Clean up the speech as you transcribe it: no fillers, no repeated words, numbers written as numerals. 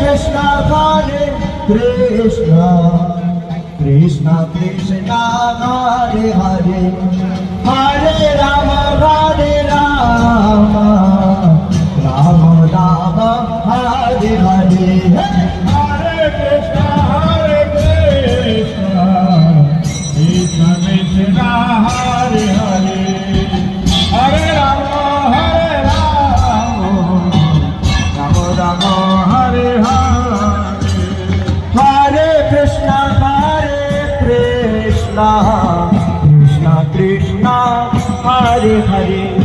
Krishna Hare Krishna Krishna Krishna Hare Hare Hare Rama Hare Rama Rama Rama Hare Hare Hare Krishna Krishna Krishna Hare Hare Hare Rama Rama Rama Hare Hare Hare Krishna Krishna Krishna Hare Hare